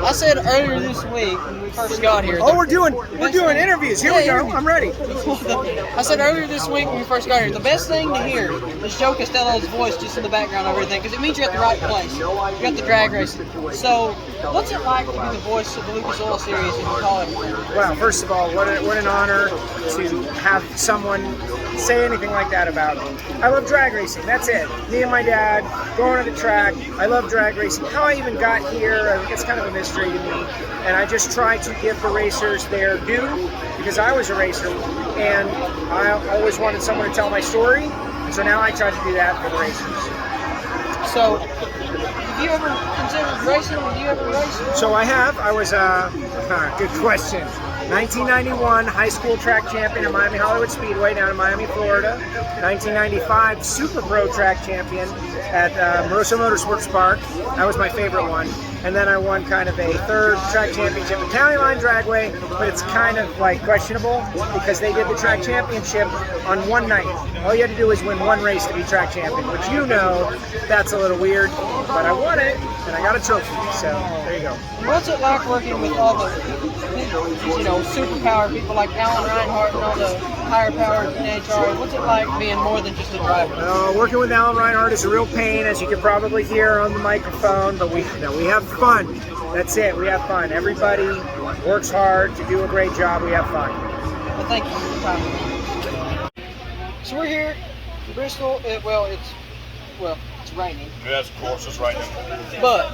I said earlier this week when we first got here. Oh, we're doing interviews. Here we go. I'm ready. I said earlier this week when we first got here, the best thing to hear is Joe Castello's voice just in the background of everything, because it means you're at the right place. You're at the drag racing. So, what's it like to be the voice of the Lucas Oil Series and you call everything? Well, first of all, what an honor to have someone say anything like that about me. I love drag racing. That's it. Me and my dad going to the track. I love drag racing. How I even got here, it's kind of a mystery to me. And I just try to give the racers their due, because I was a racer and I always wanted someone to tell my story. And so now I try to do that for the racers. So, have you ever considered racing? Have you ever raced? So I have. I was good question. 1991 high school track champion at Miami Hollywood Speedway down in Miami, Florida. 1995 Super Pro track champion at Moroso Motorsports Park. That was my favorite one. And then I won kind of a third track championship at County Line Dragway, but it's kind of like questionable because they did the track championship on one night. All you had to do was win one race to be track champion, which you know, that's a little weird, but I won it and I got a trophy, so there you go. What's it like working with all the, superpowered people like Alan Reinhart and all the higher powered NHRA? What's it like being more than just a driver? Working with Alan Reinhart is a real pain, as you can probably hear on the microphone, but we have fun. That's it, we have fun. Everybody works hard to do a great job. We have fun. Well, thank you for your time. So we're here in Bristol. It's raining. Yes, of course, it's raining. But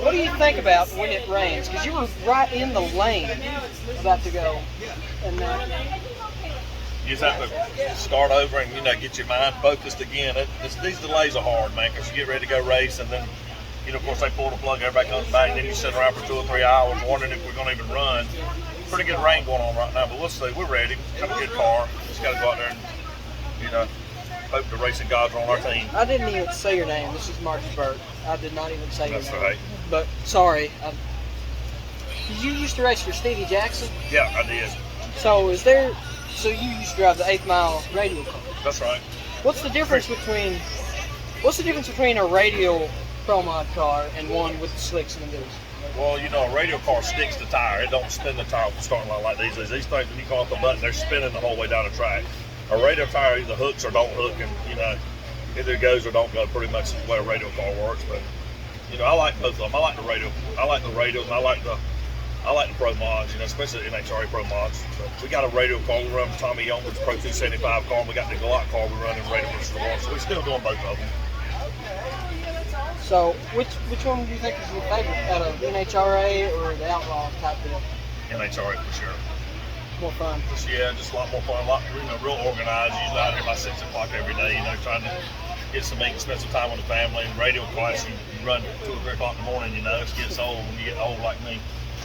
what do you think about when it rains? Because you were right in the lane about to go. And You just have to start over and, get your mind focused again. These delays are hard, man, because you get ready to go race, and then, of course, they pull the plug, everybody comes back, and then you sit around for 2 or 3 hours wondering if we're going to even run. Pretty good rain going on right now, but we'll see. We're ready. Have a good car. Just got to go out there and, hope the racing gods are on our team. I didn't even say your name. This is Marcus Burke. I did not even say your name. That's right. But sorry. Did you used to race for Stevie Jackson? Yeah, I did. So so you used to drive the 8th Mile radial car? That's right. What's the difference between a radial Pro Mod car and one with the slicks and the goose? Well, a radial car sticks the tire. It don't spin the tire off the starting line like these. These things, when you call off the button, they're spinning the whole way down the track. A radial tire either hooks or don't hook, and either it goes or don't go. Pretty much the way a radial car works. But I like both of them. I like the radial. I like the radials, and I like the Pro Mods. Especially the NHRA Pro Mods. But we got a radial car. We run Tommy Youngman's Pro 275 car, and we got the Galot car. We run in radial versus one. So we're still doing both of them. So which one do you think is your favorite out of NHRA or the Outlaw type deal? NHRA for sure. More fun. Yeah, just a lot more fun. Real organized. Usually out here by 6 o'clock every day. Trying to get some meat and spend some time with the family. And radial class, you run 2 or 3 o'clock in the morning. It gets old when you get old like me.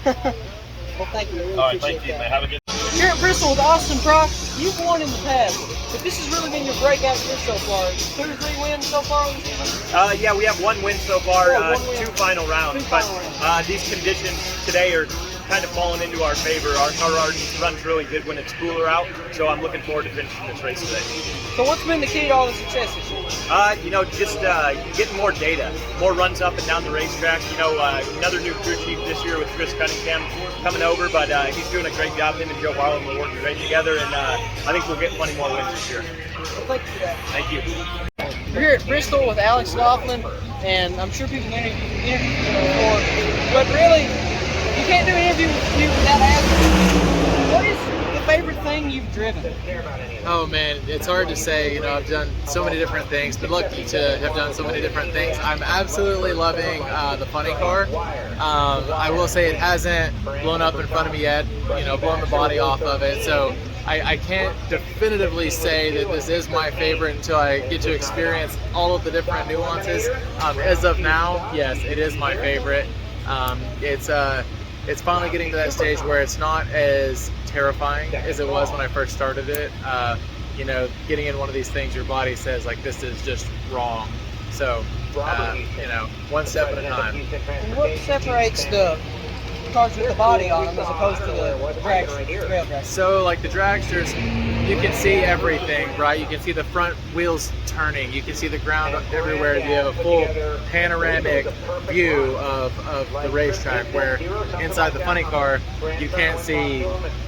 Well, thank you. Really all right, thank you, man. Have a good. Here at Bristol with Austin Price, you've won in the past, but this has really been your breakout year so far. 2 or 3 wins so far in the season? Yeah, we have 1 win so far, one win. 2 final rounds. These conditions today are kind of falling into our favor. Our run's really good when it's cooler out, so I'm looking forward to finishing this race today. So what's been the key to all the success this year? Just getting more data, more runs up and down the racetrack. Another new crew chief this year with Chris Cunningham coming over, but he's doing a great job. Him and Joe Barlow are working great together, and I think we'll get plenty more wins this year. Well, thank you for that. Thank you. We're here at Bristol with Alex Laughlin, and I'm sure people interviewed you before, but really, you can't do an interview with you without asking, what is the favorite thing you've driven? Oh man, it's hard to say. I've done so many different things. Been lucky to have done so many different things. I'm absolutely loving the funny car. I will say it hasn't blown up in front of me yet. Blown the body off of it. So I can't definitively say that this is my favorite until I get to experience all of the different nuances. As of now, yes, it is my favorite. It's finally getting to that stage where it's not as terrifying as it was when I first started it. Getting in one of these things, your body says like, this is just wrong. So, one step at a time. And what separates the cars with the body on them as opposed to the drag trail drag? So like the dragsters, you can see everything, right? You can see the front wheels turning. You can see the ground everywhere. You have a full panoramic view of the racetrack, where inside the funny car, you can't see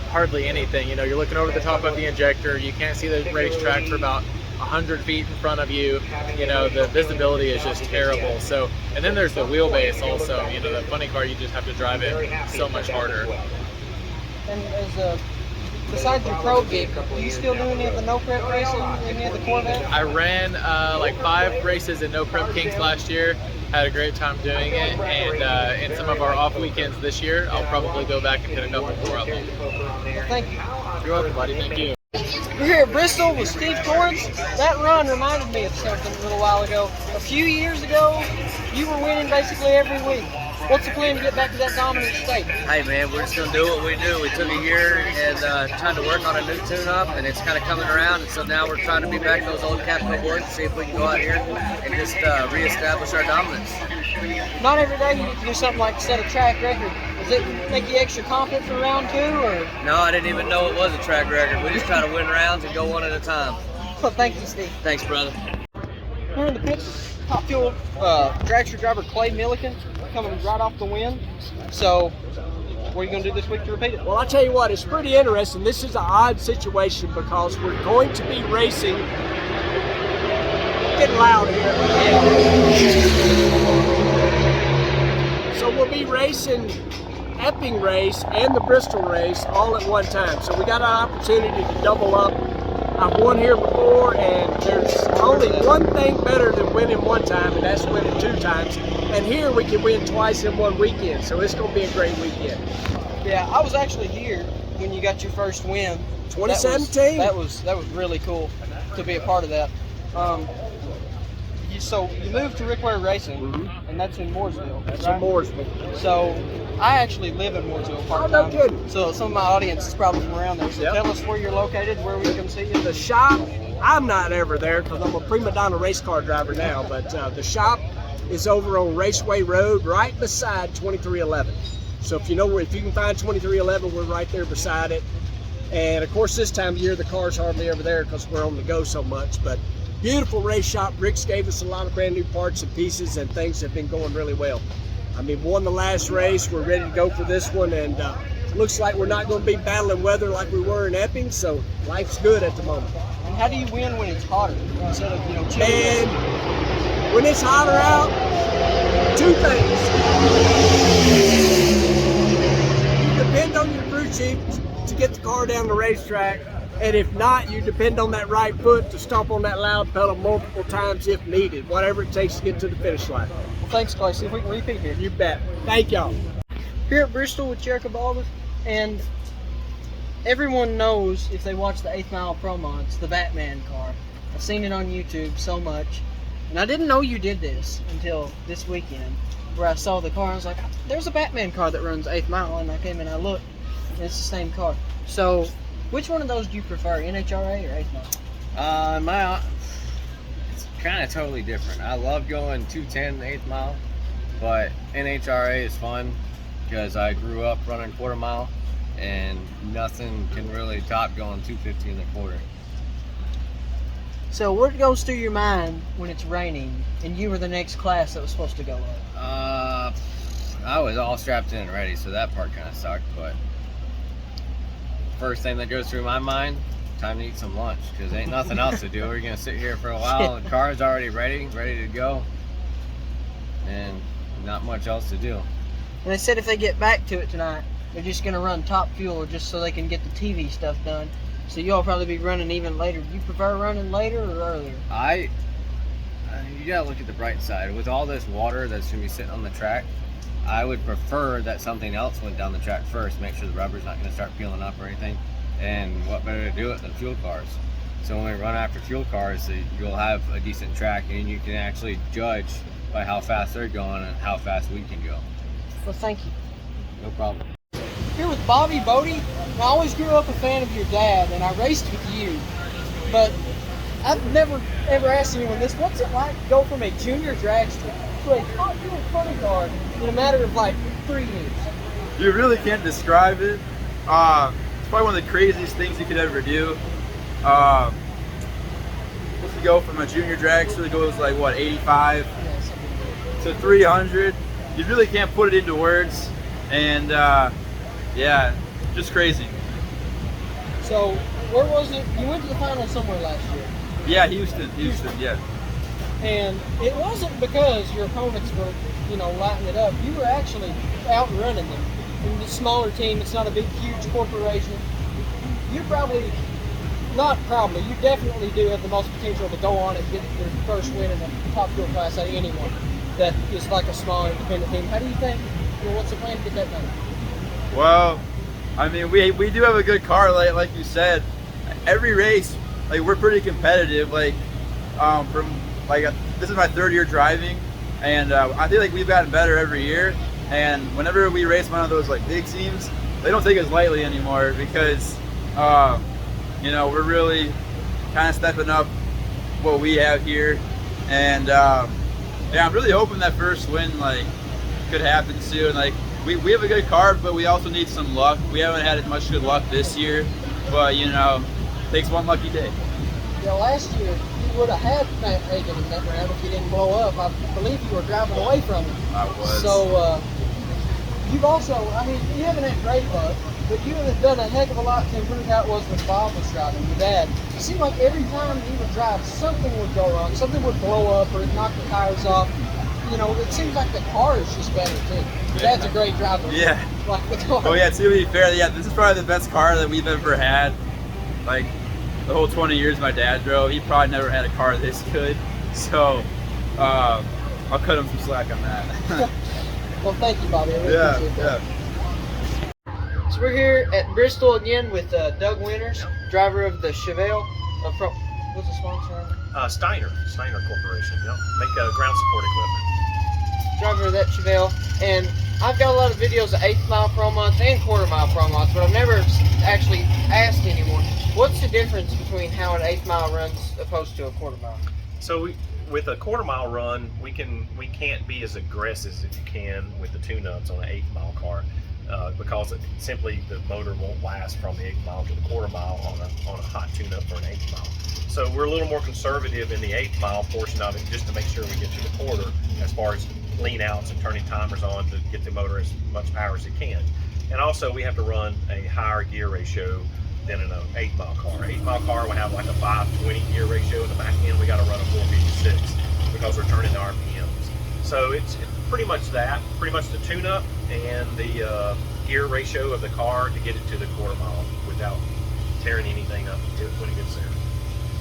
hardly anything. You know, you're looking over the top of the injector. You can't see the racetrack for about 100 feet in front of you. You know, the visibility is just terrible. So, and then there's the wheelbase also. You know, the funny car, you just have to drive it so much harder. And as besides your pro gig, do you still do any of the no prep racing, any of the Corvette? I ran like 5 races in No Prep Kings last year. Had a great time doing it, and in some of our off weekends this year, I'll probably go back and hit a couple more of them. Well, thank you. You're welcome, buddy. Thank you. We're here at Bristol with Steve Torrance. That run reminded me of something a little while ago. A few years ago, you were winning basically every week. What's the plan to get back to that dominant state? Hey man, we're just gonna do what we do. We took a year and trying to work on a new tune-up, and it's kind of coming around. And so now we're trying to be back to those old Capco boards and see if we can go out here and just reestablish our dominance. Not every day you get to do something like set a track record. Does it make you extra confident for round 2, or? No, I didn't even know it was a track record. We just try to win rounds and go one at a time. Well, thank you, Steve. Thanks, brother. We're in the pits. Top fuel dragster driver Clay Milliken coming right off the win. So, what are you going to do this week to repeat it? Well, I'll tell you what, it's pretty interesting. This is an odd situation because we're going to be racing. Getting loud here. So we'll be racing Epping race and the Bristol race all at one time. So we got an opportunity to double up. I've won here before, and there's only one thing better than winning one time, and that's winning 2 times. And here we can win twice in one weekend, so it's going to be a great weekend. Yeah, I was actually here when you got your first win. 2017. That was really cool to be a part of that. So you moved to Rick Ware Racing, and that's in Mooresville. That's right? in Mooresville. So I actually live in Mooresville part Oh, time. no kidding. So some of my audience is probably from around there. So Yep. tell us where you're located, where we can see you. The shop, I'm not ever there because I'm a prima donna race car driver now, but the shop is over on Raceway Road right beside 2311. So if you know where, if you can find 2311, we're right there beside it. And of course this time of year the car's hardly ever there because we're on the go so much, but beautiful race shop. Rick's gave us a lot of brand new parts and pieces, and things have been going really well. I mean, won the last race, we're ready to go for this one, and looks like we're not going to be battling weather like we were in Epping, so life's good at the moment. And how do you win when it's hotter instead of chilly? And when it's hotter out, 2 things. You depend on your crew chief to get the car down the racetrack, and if not, you depend on that right foot to stomp on that loud pedal multiple times if needed, whatever it takes to get to the finish line. Well, thanks, Clay. See if we can repeat here. You bet. Thank y'all. Here at Bristol with Jericho Baldwin, and everyone knows if they watch the 8th Mile Pro Mods, the Batman car. I've seen it on YouTube so much, and I didn't know you did this until this weekend, where I saw the car. I was like, there's a Batman car that runs 8th Mile, and I came and I looked, and it's the same car. So, which one of those do you prefer, NHRA or 8th Mile? It's kind of totally different. I love going 210 8th mile, but NHRA is fun because I grew up running quarter mile, and nothing can really top going 250 in the quarter. So what goes through your mind when it's raining and you were the next class that was supposed to go up? I was all strapped in and ready, so that part kind of sucked, but first thing that goes through my mind, time to eat some lunch, because ain't nothing else to do. We're gonna sit here for a while. The car's already ready to go, and not much else to do. And they said if they get back to it tonight, they're just gonna run top fuel just so they can get the TV stuff done. So you'll probably be running even later. Do you prefer running later or earlier? You gotta look at the bright side. With all this water that's gonna be sitting on the track, I would prefer that something else went down the track first, make sure the rubber's not gonna start peeling up or anything. And what better to do it than fuel cars? So when we run after fuel cars, you'll have a decent track, and you can actually judge by how fast they're going and how fast we can go. Well, thank you. No problem. Here with Bobby Bodie. I always grew up a fan of your dad, and I raced with you. But I've never ever asked anyone this. What's it like to go from a junior dragster to a top fuel funny car in a matter of like 3 years? You really can't describe it. It's probably one of the craziest things you could ever do. Supposed to go from a junior dragster that goes like what, 85 to 300. You really can't put it into words, and yeah, just crazy. So, where was it? You went to the final somewhere last year. Yeah, Houston, yeah. And it wasn't because your opponents were, lighting it up. You were actually outrunning them. In the smaller team, it's not a big, huge corporation. You definitely do have the most potential to go on and get your first win in the top fuel class out of anyone that is like a small independent team. How do you think, what's the plan to get that done? Well, I mean, we do have a good car, like you said. Every race, like, we're pretty competitive. Like, this is my 3rd year driving, and I feel like we've gotten better every year. And whenever we race one of those like big teams, they don't take us lightly anymore because, we're really kind of stepping up what we have here. And yeah, I'm really hoping that first win could happen soon. Like, we have a good car, but we also need some luck. We haven't had as much good luck this year, but it takes one lucky day. Yeah, last year you would have had Matt Hagan in that round if you didn't blow up. I believe you were driving away from him. I was. So you've also, you haven't had great luck, but you have done a heck of a lot to improve how it was when Bob was driving, your dad. It seemed like every time he would drive, something would go wrong, something would blow up or knock the tires off. It seems like the car is just better too. Your dad's a great driver. Yeah. Like the car. Oh yeah, to be fair, yeah, this is probably the best car that we've ever had. Like, the whole 20 years my dad drove, he probably never had a car this good. So, I'll cut him some slack on that. Well, thank you, Bobby. I really appreciate that. Yeah. So we're here at Bristol again with Doug Winters, driver of the Chevelle. What's the sponsor? Steiner Corporation. Yep. Make ground support equipment. Driver of that Chevelle, and I've got a lot of videos of 1/8 mile pro months and 1/4 mile pro months, but I've never actually asked anyone, what's the difference between how an 1/8 mile runs opposed to a 1/4 mile? So with a 1/4 mile run, we can't be as aggressive as you can with the tune-ups on an 1/8 mile car. Because simply the motor won't last from the 1/8 mile to the 1/4 mile on a hot tune-up for an 1/8 mile. So we're a little more conservative in the 1/8 mile portion of it, just to make sure we get to the 1/4 as far as lean outs and turning timers on to get the motor as much power as it can. And also we have to run a higher gear ratio than in an 1/8 mile car. 1/8 mile car will have like a 520 gear ratio in the back end. We got to run a 456 because we're turning the RPMs. So it's pretty much the tune-up and the gear ratio of the car to get it to the 1/4 mile without tearing anything up when it gets there.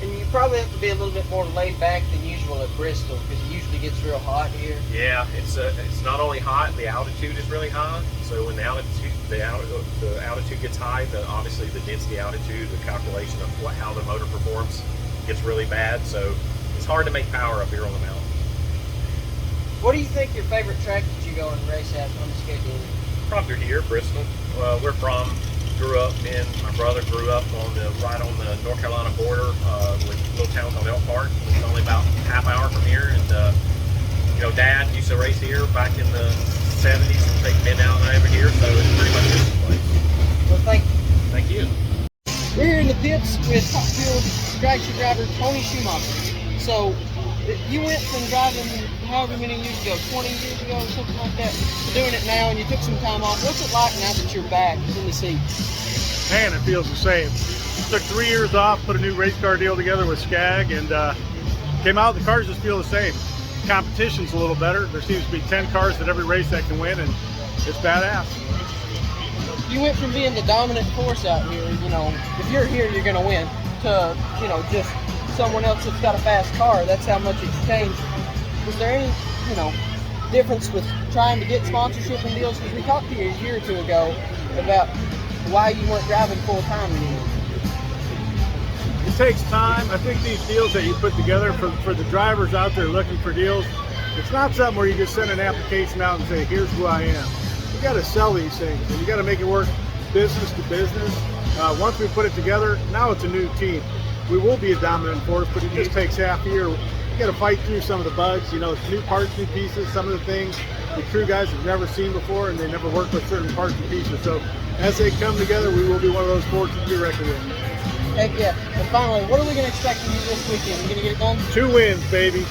And you probably have to be a little bit more laid back than usual at Bristol because it usually gets real hot here. Yeah, it's not only hot, the altitude is really high. So when the altitude gets high, obviously the density altitude, the calculation of how the motor performs gets really bad. So it's hard to make power up here on the mountain. What do you think your favorite track that you go and race at on the schedule is? Probably here, Bristol. My brother grew up right on the North Carolina border with little town called Elkhart. It's only about half hour from here, and Dad used to race here back in the 70s and take men out and over here, so it's pretty much this place. Well, thank you. Thank you. We're here in the pits with Top Fuel dragster driver Tony Schumacher. So you went from driving however many years ago, 20 years ago or something like that, to doing it now, and you took some time off. What's it like now that you're back in the seat? Man, it feels the same. Took 3 years off, put a new race car deal together with Skag, and came out. The cars just feel the same. Competition's a little better. There seems to be 10 cars at every race that can win, and it's badass. You went from being the dominant force out here, if you're here, you're going to win, to, just someone else that's got a fast car. That's how much it's changed. Was there any, difference with trying to get sponsorship and deals? Because we talked to you a year or two ago about why you weren't driving full time anymore. It takes time. I think these deals that you put together for the drivers out there looking for deals, it's not something where you just send an application out and say, here's who I am. You got to sell these things, and you got to make it work business to business. Once we put it together, now it's a new team. We will be a dominant force, but it just takes half a year. You got to fight through some of the bugs, new parts, new pieces, some of the things. the crew guys have never seen before, and they never worked with certain parts and pieces. So as they come together, we will be one of those forces to be reckoned with. Heck yeah. And finally, what are we going to expect from you this weekend? You going to get it done? 2 wins, baby.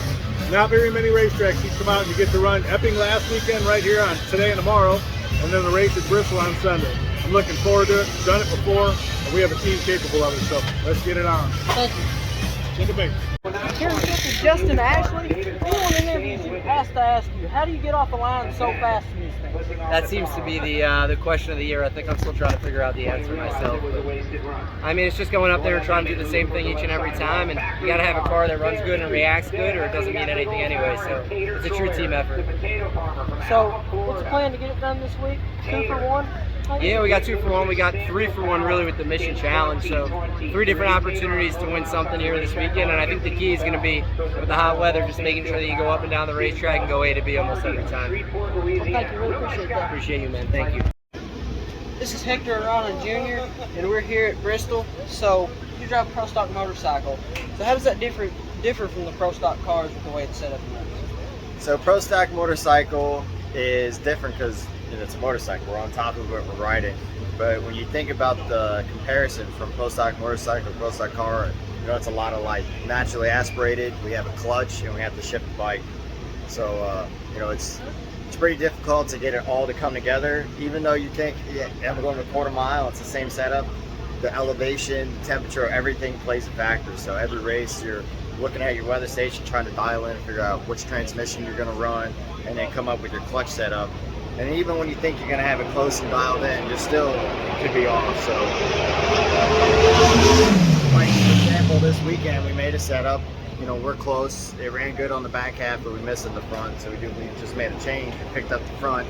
Not very many racetracks you come out and you get to run Epping last weekend right here on today and tomorrow, and then the race at Bristol on Sunday. I'm looking forward to it. Done it before, and we have a team capable of it, so let's get it on. Thank you. Get the bait. Here in is Justin Ashley. Anyone in interviews you has to ask you, how do you get off the line so fast in these things? That seems to be the question of the year. I think I'm still trying to figure out the answer myself. But, I mean, it's just going up there and trying to do the same thing each and every time, and you got to have a car that runs good and reacts good, or it doesn't mean anything anyway. So it's a true team effort. So what's the plan to get it done this week? 2 for 1? Yeah, we got 2 for 1. We got 3 for 1 really with the mission challenge. So 3 different opportunities to win something here this weekend. And I think the key is going to be, with the hot weather, just making sure that you go up and down the racetrack and go A to B almost every time. Well, thank you. Really appreciate that. Appreciate you, man. Thank you. This is Hector Arana Jr. and we're here at Bristol. So you drive a pro stock motorcycle. So how does that differ from the pro stock cars with the way it's set up? So pro stock motorcycle is different because it's a motorcycle. We're on top of it, we're riding. But when you think about the comparison from pro stock motorcycle to pro stock car, it's a lot of like naturally aspirated. We have a clutch and we have to shift the bike. So it's pretty difficult to get it all to come together. Even though you think, yeah, I'm going to a quarter mile, it's the same setup. The elevation, the temperature, everything plays a factor. So every race you're looking at your weather station, trying to dial in and figure out which transmission you're going to run, and then come up with your clutch setup. And even when you think you're going to have it close and dialed in, you still could be off. So, like for example, this weekend we made a setup. We're close. It ran good on the back half, but we missed in the front. So we just made a change and picked up the front,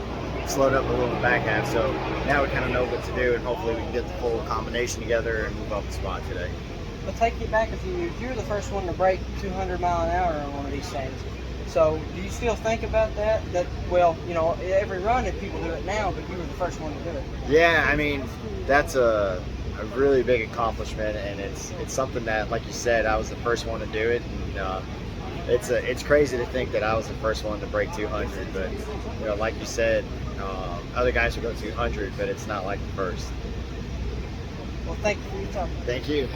slowed up a little in the back half. So now we kind of know what to do, and hopefully we can get the full combination together and move up the spot today. But take you back a few years. You were the first one to break 200 mile an hour on one of these things. So do you still think about that? Well, every run if people do it now, but you were the first one to do it. Yeah, I mean, that's a really big accomplishment, and it's something that, like you said, I was the first one to do it, and it's crazy to think that I was the first one to break 200. But like you said, other guys will go 200, but it's not like the first. Well, thank you for your time. Thank you.